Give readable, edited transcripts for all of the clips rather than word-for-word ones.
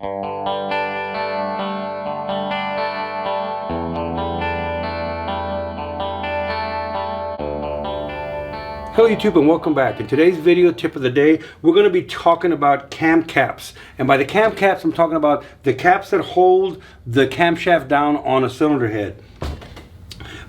Hello YouTube and welcome back. In today's video tip of the day, we're going to be talking about cam caps. And by the cam caps, I'm talking about the caps that hold the camshaft down on a cylinder head.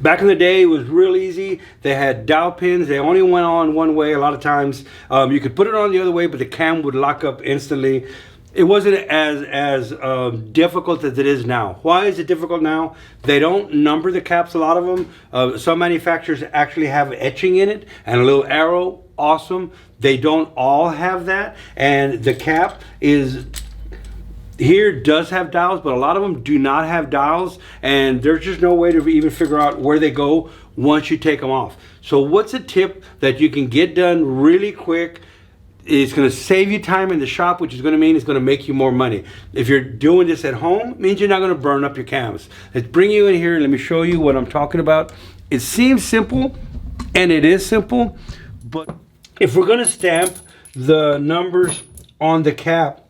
Back in the day, it was real easy. They had dowel pins. They only went on one way a lot of times. You could put it on the other way, but the cam would lock up instantly. It wasn't as difficult as it is now. Why is it difficult now? They don't number the caps, a lot of them. Some manufacturers actually have etching in it and a little arrow. Awesome. They don't all have that. And the cap is here does have dowels, but a lot of them do not have dowels, and there's just no way to even figure out where they go once you take them off. So what's a tip that you can get done really quick? It's going to save you time in the shop, which is going to mean it's going to make you more money. If you're doing this at home, it means you're not going to burn up your cams. Let's bring you in here. Let me show you what I'm talking about. It seems simple, and it is simple, but if we're going to stamp the numbers on the cap,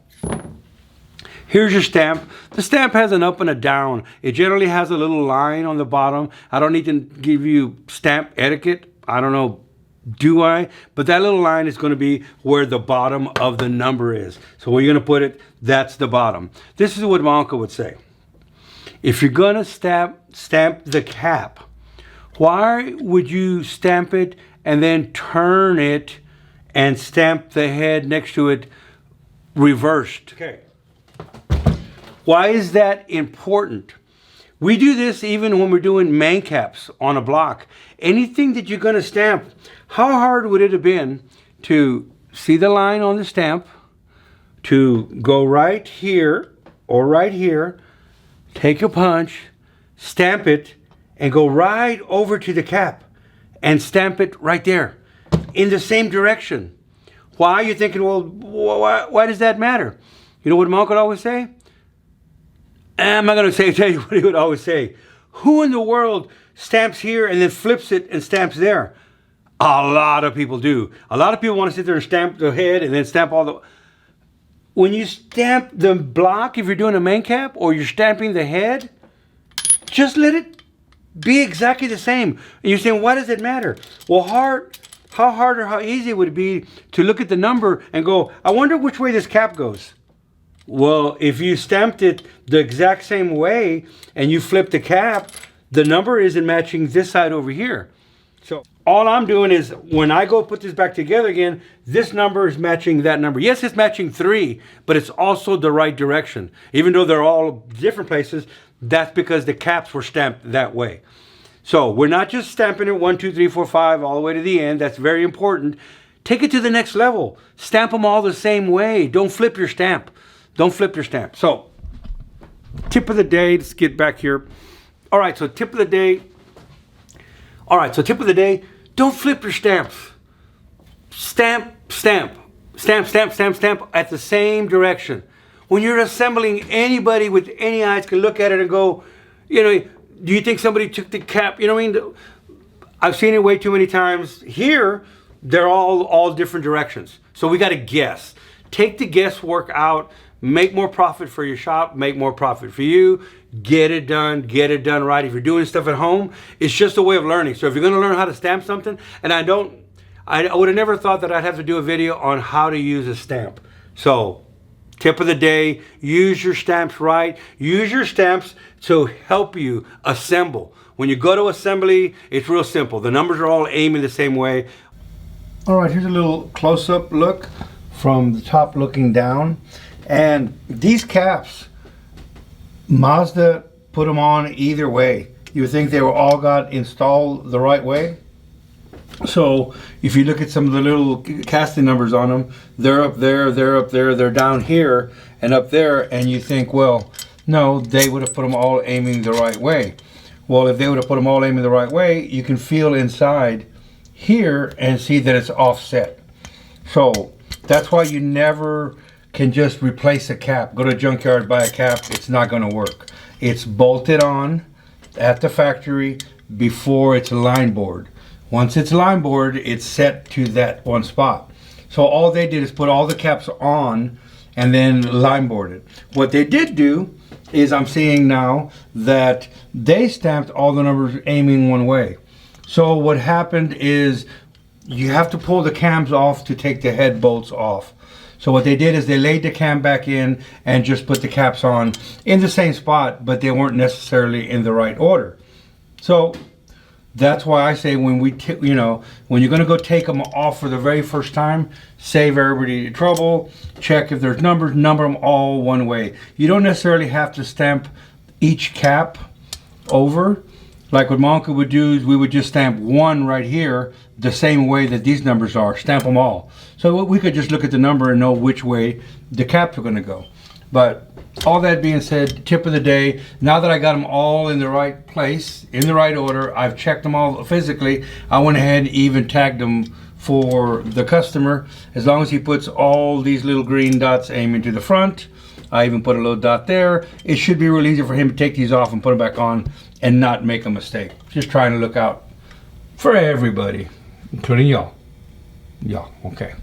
here's your stamp. The stamp has an up and a down. It generally has a little line on the bottom. I don't need to give you stamp etiquette. I don't know, do I? But that little line is going to be where the bottom of the number is. So where you're going to put it, that's the bottom. This is what my uncle would say. If you're going to stamp the cap, why would you stamp it and then turn it and stamp the head next to it reversed? Okay. Why is that important? We do this even when we're doing main caps on a block. Anything that you're going to stamp, how hard would it have been to see the line on the stamp, to go right here or right here, take a punch, stamp it, and go right over to the cap and stamp it right there in the same direction? Why? You're thinking, well, why does that matter? You know what my uncle would always say? I'm not going to tell you what he would always say. Who in the world stamps here and then flips it and stamps there? A lot of people do. A lot of people want to sit there and stamp the head and then stamp all the... When you stamp the block, if you're doing a main cap or you're stamping the head, just let it be exactly the same. And you're saying, why does it matter? Well, how hard or how easy would it be to look at the number and go, I wonder which way this cap goes? Well, if you stamped it the exact same way and you flip the cap, the number isn't matching this side over here. So all I'm doing is when I go put this back together again, this number is matching that number. Yes, it's matching 3, but it's also the right direction. Even though they're all different places, that's because the caps were stamped that way. So we're not just stamping it 1, 2, 3, 4, 5 all the way to the end. That's very important. Take it to the next level. Stamp them all the same way. Don't flip your stamp. Don't flip your stamp. So, tip of the day, let's get back here. All right, so tip of the day. Don't flip your stamps. Stamp, stamp, stamp, stamp, stamp, stamp at the same direction. When you're assembling, anybody with any eyes can look at it and go, you know, do you think somebody took the cap? You know what I mean? I've seen it way too many times. Here, they're all different directions. So we got to guess. Take the guesswork out. Make more profit for your shop, make more profit for you, get it done right. If you're doing stuff at home, it's just a way of learning. So if you're going to learn how to stamp something, and I would have never thought that I'd have to do a video on how to use a stamp. So tip of the day, use your stamps right. Use your stamps to help you assemble. When you go to assembly, it's real simple. The numbers are all aiming the same way. All right, here's a little close-up look from the top looking down. And these caps, Mazda put them on either way. You would think they were all got installed the right way. So if you look at some of the little casting numbers on them, they're up there, they're up there, they're down here and up there, and you think, well, no, they would have put them all aiming the right way. Well, if they would have put them all aiming the right way, you can feel inside here and see that it's offset. So that's why you never can just replace a cap. Go to a junkyard, buy a cap, it's not going to work. It's bolted on at the factory before it's line board. Once it's line board, it's set to that one spot. So all they did is put all the caps on and then line boarded. What they did do is, I'm seeing now that they stamped all the numbers aiming one way. So what happened is you have to pull the cams off to take the head bolts off. So what they did is they laid the cam back in and just put the caps on in the same spot, but they weren't necessarily in the right order. So that's why I say when when you're going to go take them off for the very first time, save everybody trouble, check if there's numbers, number them all one way. You don't necessarily have to stamp each cap over. Like what my uncle would do is we would just stamp one right here the same way that these numbers are, stamp them all. So we could just look at the number and know which way the caps are going to go. But all that being said, tip of the day, now that I got them all in the right place, in the right order, I've checked them all physically, I went ahead and even tagged them for the customer. As long as he puts all these little green dots aiming to the front, I even put a little dot there, it should be real easy for him to take these off and put them back on and not make a mistake. Just trying to look out for everybody, including y'all. Y'all, okay.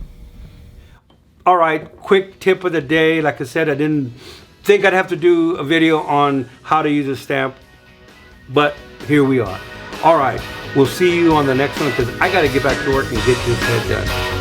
All right, quick tip of the day. Like I said, I didn't think I'd have to do a video on how to use a stamp, but here we are. All right, we'll see you on the next one because I got to get back to work and get this head done.